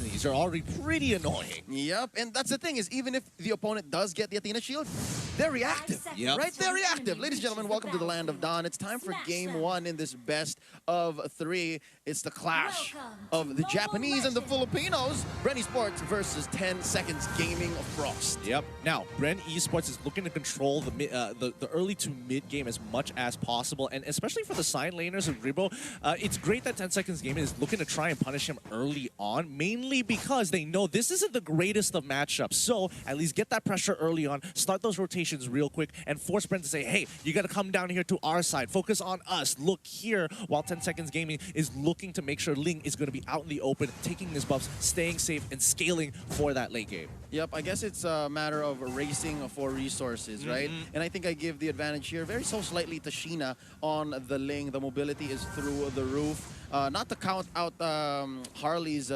Destinies are already pretty annoying. Yep, and that's the thing is even if the opponent does get the Athena shield, they're reactive. Yep. Right? They're reactive. Ladies and gentlemen, welcome to the Land of Dawn. It's time for game one in this best of three. It's the clash of the Japanese and the Filipinos. Bren Esports versus 10 Seconds Gaming Frost. Yep. Now, Bren Esports is looking to control the early to mid game as much as possible, and especially for the side laners of Gribo, it's great that 10 Seconds Gaming is looking to try and punish him early on, mainly because they know this isn't the greatest of matchups. So at least get that pressure early on, start those rotations real quick, and force Bren to say, hey, you got to come down here to our side, focus on us, look here, while 10 Seconds Gaming is looking to make sure Ling is going to be out in the open, taking his buffs, staying safe, and scaling for that late game. Yep, I guess it's a matter of racing for resources, right? And I think I give the advantage here very so slightly to Sheena on the Ling. The mobility is through the roof. Not to count out Harley's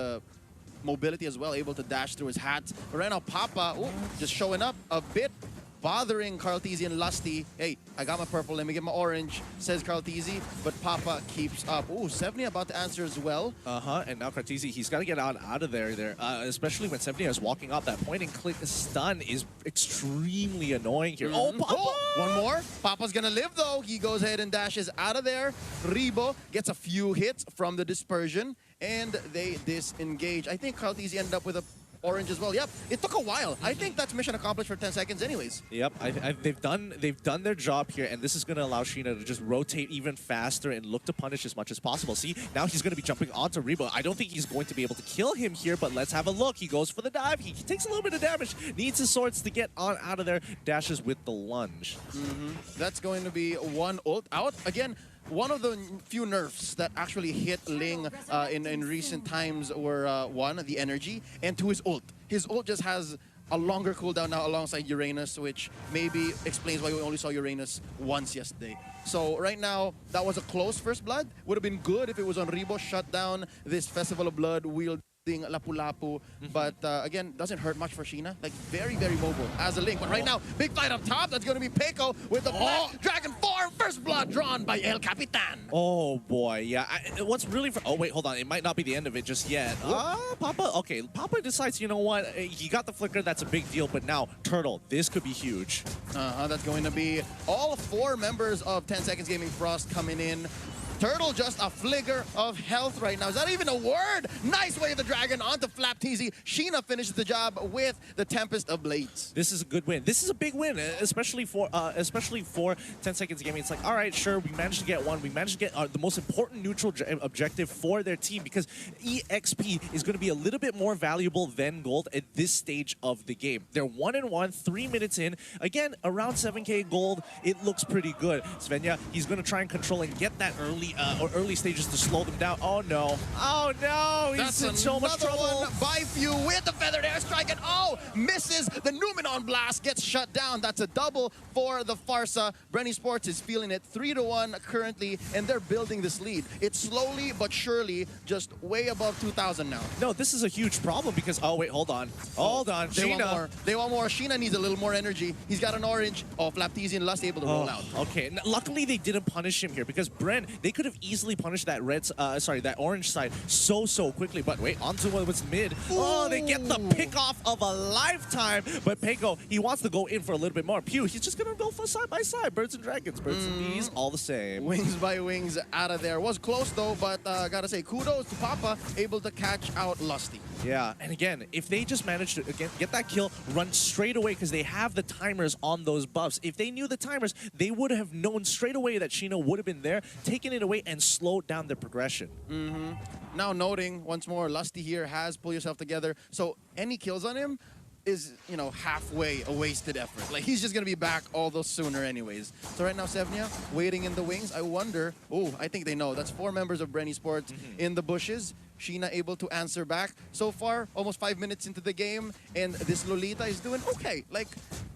mobility as well, able to dash through his hat. But right now, Papa, just showing up a bit, bothering Carlteezy and Lusty. Hey, I got my purple, let me get my orange, says Carlteezy, but Papa keeps up. Ooh, Sevnia about to answer as well. And now Carlteezy, he's got to get out of there, especially when Sevnia is walking up. That point and click stun is extremely annoying here. Oh, Papa! Oh, one more. Papa's gonna live though. He goes ahead and dashes out of there. Ribo gets a few hits from the dispersion, and they disengage. I think Carlteezy ended up with a orange as well. Yep, it took a while. I think that's mission accomplished for 10 seconds anyways. Yep, they've done their job here, and this is going to allow Sheena to just rotate even faster and look to punish as much as possible. See, now he's going to be jumping onto Rebo. I don't think he's going to be able to kill him here, but let's have a look. He goes for the dive. He takes a little bit of damage, needs his swords to get on out of there, dashes with the lunge. That's going to be one ult out. Again, one of the few nerfs that actually hit Ling in recent times were one, the energy, and two, his ult. His ult just has a longer cooldown now alongside Uranus, which maybe explains why we only saw Uranus once yesterday. So right now, that was a close first blood. Would have been good if it was on Rebo, shut down this Festival of Blood wielding Lapu-Lapu, but again, doesn't hurt much for Sheena. Like very, very mobile as a Link. But right now, big fight up top. That's going to be Peiko with the Black Dragon form. First blood drawn by El Capitan. Oh boy, yeah. What's really oh wait, hold on. It might not be the end of it just yet. Papa. Okay, Papa decides. You know what? He got the flicker. That's a big deal. But now Turtle, this could be huge. That's going to be all 4 members of 10 Seconds Gaming Frost coming in. Turtle just a flicker of health right now. Is that even a word? Nice way of the dragon onto Flapteezy. Sheena finishes the job with the Tempest of Blades. This is a good win. This is a big win, especially for 10 Seconds Gaming. It's like, all right, sure, we managed to get one. We managed to get the most important neutral objective for their team, because EXP is going to be a little bit more valuable than gold at this stage of the game. They're 1-1, 3 minutes in. Again, around 7k gold. It looks pretty good. Svenja, he's going to try and control and get that early stages to slow them down. Oh no. Oh no. He's in so much trouble. One by few with the feathered airstrike, and misses the Numenon blast, gets shut down. That's a double for the Farsa. Bren Esports is feeling it 3-1 currently, and they're building this lead. It's slowly but surely just way above 2,000 now. No, this is a huge problem because, oh wait, hold on. Hold on. They want more. They want more. Sheena needs a little more energy. He's got an orange. Flapteezy and Lust able to roll out. Okay, luckily they didn't punish him here, because Bren, they could have easily punished that that orange side so quickly. But wait, onto what's mid. Oh, they get the pick off of a lifetime. But Peiko, he wants to go in for a little bit more. Pew, he's just gonna go for side by side. Birds and dragons, birds and bees, all the same. Wings by wings out of there. Was close though, but gotta say kudos to Papa, able to catch out Lusty. Yeah, and again, if they just manage to get that kill, run straight away, because they have the timers on those buffs. If they knew the timers, they would have known straight away that Sheena would have been there, taken it away, and slowed down the progression. Now noting, once more, Lusty here has pull yourself together. So any kills on him is, you know, halfway a wasted effort. Like, he's just going to be back all those sooner anyways. So right now, Sevnia waiting in the wings. I wonder, I think they know. That's 4 members of Bren Esports in the bushes. Sheena able to answer back. So far, almost 5 minutes into the game, and this Lolita is doing okay. Like,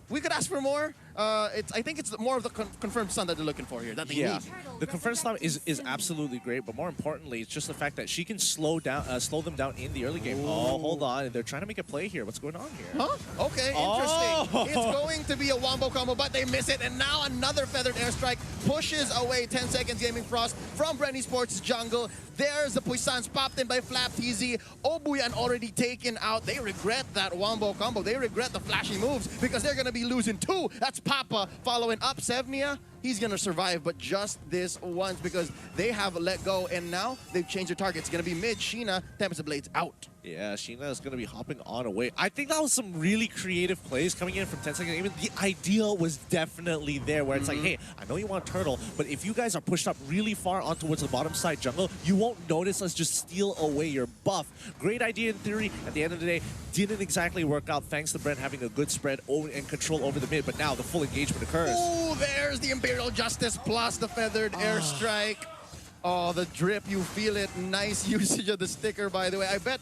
we could ask for more. I think it's more of the confirmed stun that they're looking for here. That they Yeah, need. the confirmed stun is absolutely great, but more importantly, it's just the fact that she can slow them down in the early game. Ooh. Oh, hold on, they're trying to make a play here. What's going on here? Huh? Okay, interesting. Oh. It's going to be a wombo combo, but they miss it, and now another feathered airstrike pushes away 10 seconds Gaming Frost from Bren Esports jungle. There's the Puissance popped in by FlapTZ. Obuyan already taken out. They regret that wombo combo. They regret the flashy moves because they're going to be losing 2. That's Papa following up Sevnia. He's going to survive, but just this once because they have let go, and now they've changed their target. It's going to be mid. Sheena, Tempest Blades out. Yeah, Sheena is going to be hopping on away. I think that was some really creative plays coming in from 10 seconds. Even the idea was definitely there where it's like, hey, I know you want Turtle, but if you guys are pushed up really far on towards the bottom side jungle, you won't notice us just steal away your buff. Great idea in theory. At the end of the day, didn't exactly work out thanks to Bren having a good spread and control over the mid, but now the full engagement occurs. Oh, there's the Imperial Justice plus the feathered airstrike. Oh, the drip, you feel it. Nice usage of the sticker, by the way. I bet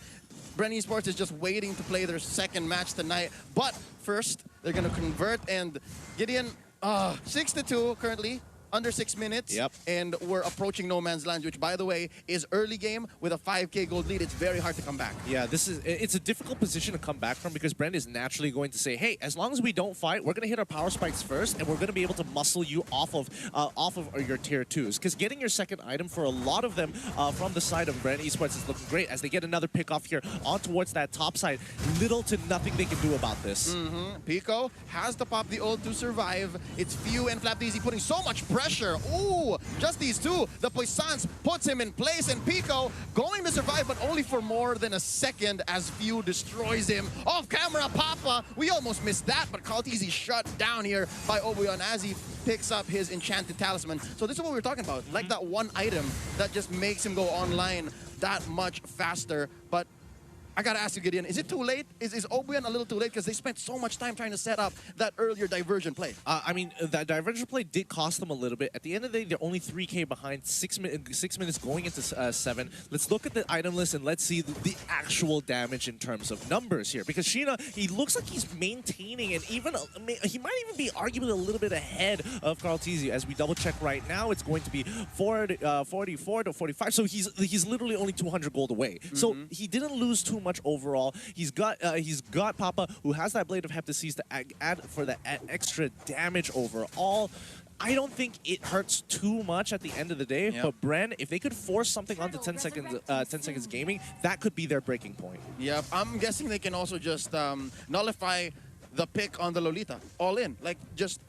Bren Esports is just waiting to play their second match tonight. But first, they're going to convert, and Gideon, 6-2 currently. Under 6 minutes, and we're approaching no man's land, which, by the way, is early game with a 5K gold lead. It's very hard to come back. Yeah, it's a difficult position to come back from because Bren is naturally going to say, hey, as long as we don't fight, we're going to hit our power spikes first, and we're going to be able to muscle you off of your tier 2s. Because getting your second item for a lot of them from the side of Bren Esports is looking great as they get another pick off here on towards that top side. Little to nothing they can do about this. Pico has to pop the ult to survive. It's Few and FlapTZ putting so much pressure. Ooh, just these two. The Puissance puts him in place, and Pico going to survive, but only for more than a second as Few destroys him. Off camera, Papa. We almost missed that, but FlapTZ shut down here by Obuyan as he picks up his enchanted talisman. So this is what we were talking about, like that one item that just makes him go online that much faster. But I gotta ask you, Gideon, is it too late? Is Obuyan a little too late? Because they spent so much time trying to set up that earlier diversion play. I mean, that diversion play did cost them a little bit. At the end of the day, they're only 3K behind, 6 minutes going into 7. Let's look at the item list and let's see the actual damage in terms of numbers here. Because Sheena, he looks like he's maintaining, and even he might even be arguably a little bit ahead of FlapTZ. As we double check right now, it's going to be 44 to 45. So he's literally only 200 gold away. So he didn't lose too much overall. He's got Papa, who has that Blade of Heptases to add for that extra damage overall. I don't think it hurts too much at the end of the day, but Bren, if they could force something onto 10 seconds gaming, that could be their breaking point. Yep, I'm guessing they can also just nullify the pick on the Lolita. All in. Like, just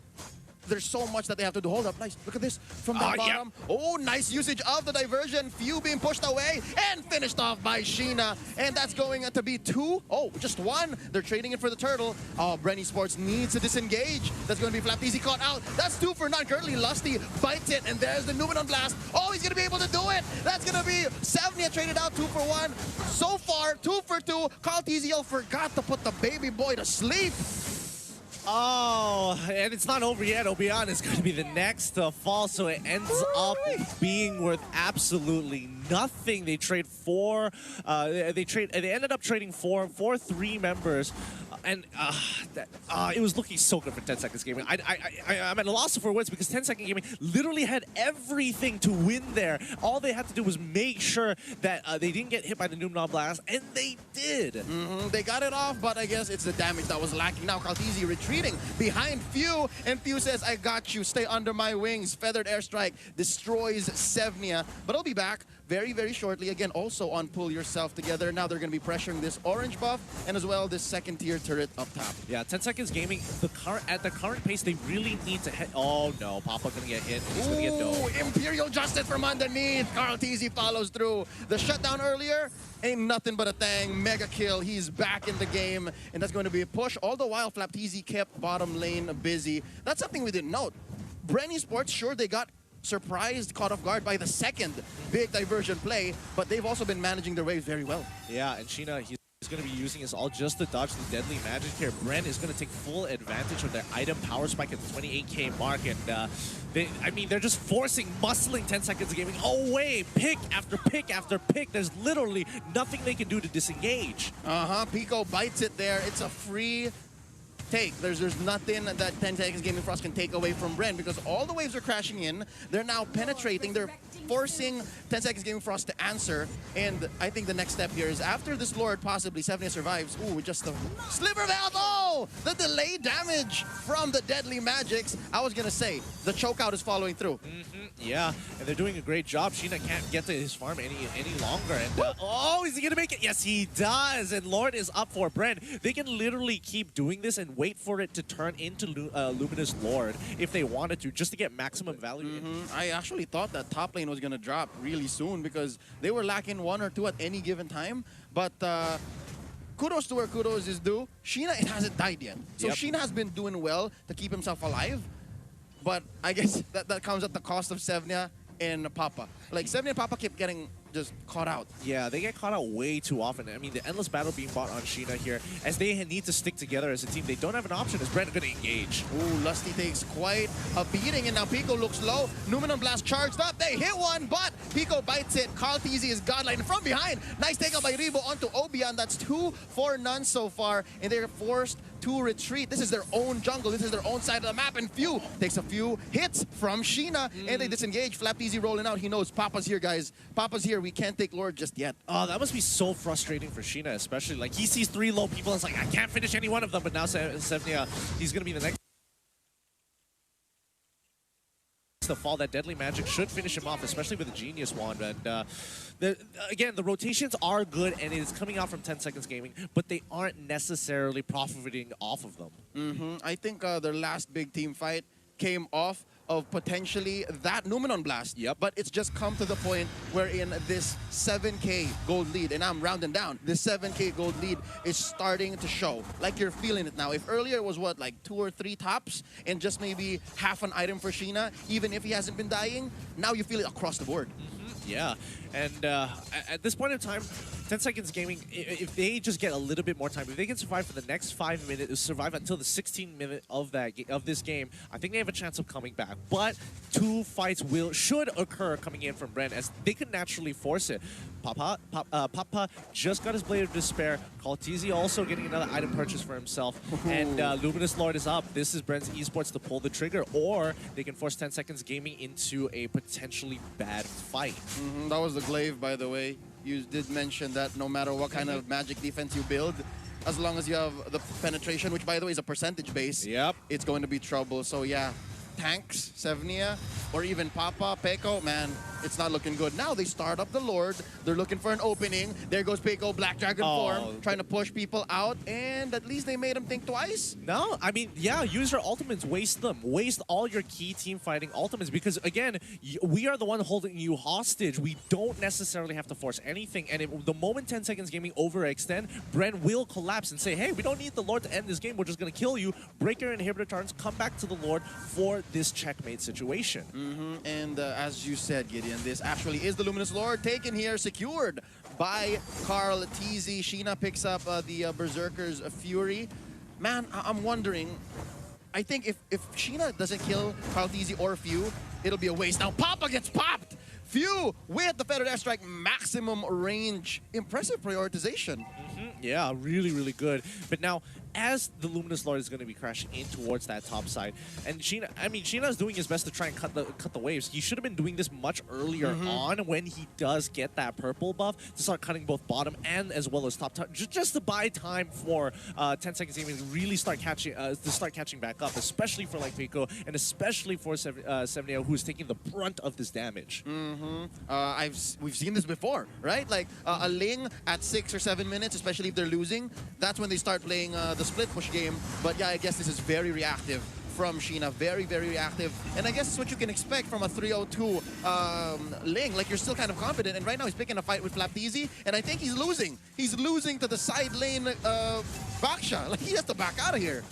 there's so much that they have to do. Hold up, nice. Look at this from the bottom. Yeah. Oh, nice usage of the diversion. Few being pushed away and finished off by Sheena. And that's going to be 2. Oh, just 1. They're trading it for the turtle. Oh, Bren Esports needs to disengage. That's going to be FlapTZ caught out. That's 2 for none. Currently, Lusty bites it, and there's the Numen on blast. Oh, he's going to be able to do it. That's going to be Sevnia traded out 2 for 1. So far, 2 for 2. FlapTZ forgot to put the baby boy to sleep. Oh, and it's not over yet. Obuyan is going to be the next to fall, so it ends up being worth absolutely nothing. They trade 4. They ended up trading 4 3 members, and it was looking so good for 10 Seconds Gaming. I'm at a loss for words because 10 Second Gaming literally had everything to win there. All they had to do was make sure that they didn't get hit by the Numen Blast, and they did. They got it off, but I guess it's the damage that was lacking. Now FlapTZ retreating behind Few, and Few says, I got you, stay under my wings. Feathered airstrike destroys Sevnia, but I'll be back very, very shortly. Again, also on Pull Yourself Together. Now they're going to be pressuring this orange buff and as well this second tier turret up top. Yeah, 10 Seconds Gaming, at the current pace, they really need to hit. Oh no, Papa going to get hit. He's going to get domed. Imperial Justice from underneath. FlapTZ follows through. The shutdown earlier ain't nothing but a thing. Mega kill. He's back in the game, and that's going to be a push. All the while, FlapTZ kept bottom lane busy. That's something we didn't note. Bren Esports, sure, they got surprised, caught off guard by the second big diversion play, but they've also been managing their waves very well. Yeah, and Sheena, he's going to be using his all just to dodge the deadly magic here. Bren is going to take full advantage of their item power spike at the 28K mark, and they're just forcing, muscling 10 Seconds Gaming away, pick after pick after pick. There's literally nothing they can do to disengage. Pico bites it there. It's a free take. There's nothing that 10 Seconds Gaming Frost can take away from Bren because all the waves are crashing in. They're now penetrating. They're forcing 10 Seconds Gaming Frost to answer. And I think the next step here is after this Lord, possibly 70 survives. Ooh, just a sliver of health. Oh, the delay damage from the deadly magics. I was gonna say the chokeout is following through. Yeah, and they're doing a great job. Sheena can't get to his farm any longer. And oh, is he gonna make it? Yes, he does. And Lord is up for Bren. They can literally keep doing this and wait for it to turn into Luminous Lord if they wanted to, just to get maximum value. I actually thought that top lane was gonna drop really soon because they were lacking 1 or 2 at any given time. But kudos to where kudos is due. Sheena, it hasn't died yet. So Sheena has been doing well to keep himself alive. But I guess that comes at the cost of Sevnia and Papa. Like, Sevnia and Papa keep getting just caught out. Yeah, they get caught out way too often. I mean, the endless battle being bought on Sheena here, as they need to stick together as a team. They don't have an option. Is Bren going to engage? Ooh, Lusty takes quite a beating, and now Pico looks low. Numenon Blast charged up. They hit one, but Pico bites it. Carl TZ is godlike from behind. Nice takeout by Rebo onto Obian. That's 2 for none so far, and they're forced to retreat. This is their own jungle. This is their own side of the map, and Few takes a few hits from Sheena, and they disengage. Flap TZ rolling out. He knows Papa's here, guys. Papa's here. We can't take Lord just yet. Oh, that must be so frustrating for Sheena, especially. Like, he sees 3 low people, and it's like, I can't finish any one of them, but now Sevnia, he's going to be the next to fall. That deadly magic should finish him off, especially with the Genius Wand. And again, the rotations are good, and it is coming out from 10 Seconds Gaming, but they aren't necessarily profiting off of them. I think their last big team fight came off of potentially that Numenon Blast. But it's just come to the point where in this 7K gold lead, and I'm rounding down, this 7K gold lead is starting to show. Like, you're feeling it now. If earlier it was what, like 2 or 3 tops and just maybe half an item for Sheena, even if he hasn't been dying, now you feel it across the board. Yeah, and at this point in time, 10 Seconds Gaming, if they just get a little bit more time, if they can survive for the next 5 minutes, survive until the 16th minute of this game, I think they have a chance of coming back. But 2 fights should occur coming in from Bren, as they could naturally force it. Papa just got his Blade of Despair. Kaltizi also getting another item purchase for himself. And Luminous Lord is up. This is Bren's Esports to pull the trigger, or they can force 10 Seconds Gaming into a potentially bad fight. That was the glaive, by the way. You did mention that no matter what kind of magic defense you build, as long as you have the penetration, which by the way is a percentage base, it's going to be trouble. So yeah, tanks, Sevnia, or even Papa, Peko, man, it's not looking good. Now they start up the Lord. They're looking for an opening. There goes Peko, Black Dragon form, trying to push people out, and at least they made him think twice. No, I mean, yeah, use your ultimates, waste them. Waste all your key team fighting ultimates, because again, we are the one holding you hostage. We don't necessarily have to force anything, and the moment 10 Seconds Gaming overextend, Bren will collapse and say, hey, we don't need the Lord to end this game. We're just going to kill you, break your inhibitor turns, come back to the Lord for this checkmate situation. And as you said, Gideon, this actually is the Luminous Lord taken here, secured by Carl TZ. Sheena picks up the Berserker's Fury. Man, I'm wondering, I think if Sheena doesn't kill Carl TZ or Few, it'll be a waste. Now Papa gets popped! Few with the Feather Airstrike maximum range. Impressive prioritization. Yeah, really, really good. But now, as the Luminous Lord is going to be crashing in towards that top side, and Sheena, I mean, Sheena's doing his best to try and cut the waves. He should have been doing this much earlier on when he does get that purple buff to start cutting both bottom and as well as top, just to buy time for 10 Seconds Gaming to really start catching back up, especially for like Pico and especially for Sevnia, who's taking the brunt of this damage. We've seen this before, right? Like a Ling at 6 or 7 minutes, especially if they're losing, that's when they start playing the split push game. But yeah, I guess this is very reactive from Sheena. Very, very reactive. And I guess it's what you can expect from a 302 Ling. Like, you're still kind of confident. And right now he's picking a fight with Flapteezy, and I think he's losing. He's losing to the side lane Baksha. Like, he has to back out of here.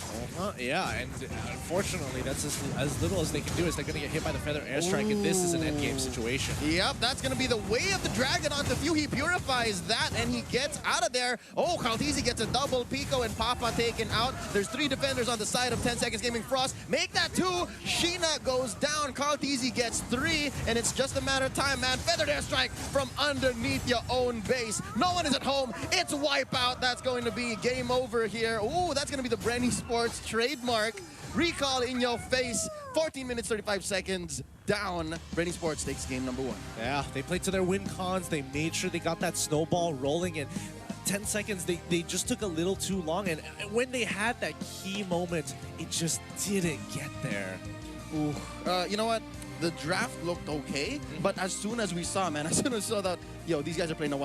Yeah, and unfortunately, that's as little as they can do, is they're going to get hit by the Feather Airstrike, and this is an endgame situation. Yep, that's going to be the way of the dragon onto Few. He purifies that, and he gets out of there. Oh, Kaltizi gets a double. Pico and Papa taken out. There's 3 defenders on the side of 10 Seconds Gaming. Frost make that 2. Sheena goes down. Kaltizi gets 3, and it's just a matter of time, man. Feathered Airstrike from underneath your own base. No one is at home. It's wipeout. That's going to be game over over here. Oh, that's going to be the Bren Sports trademark. Recall in your face. 14 minutes, 35 seconds down. Bren Sports takes game number 1. Yeah, they played to their win cons. They made sure they got that snowball rolling, and 10 seconds, they just took a little too long. And when they had that key moment, it just didn't get there. Ooh. You know what? The draft looked okay, but as soon as we saw, man, as soon as we saw that, yo, these guys are playing a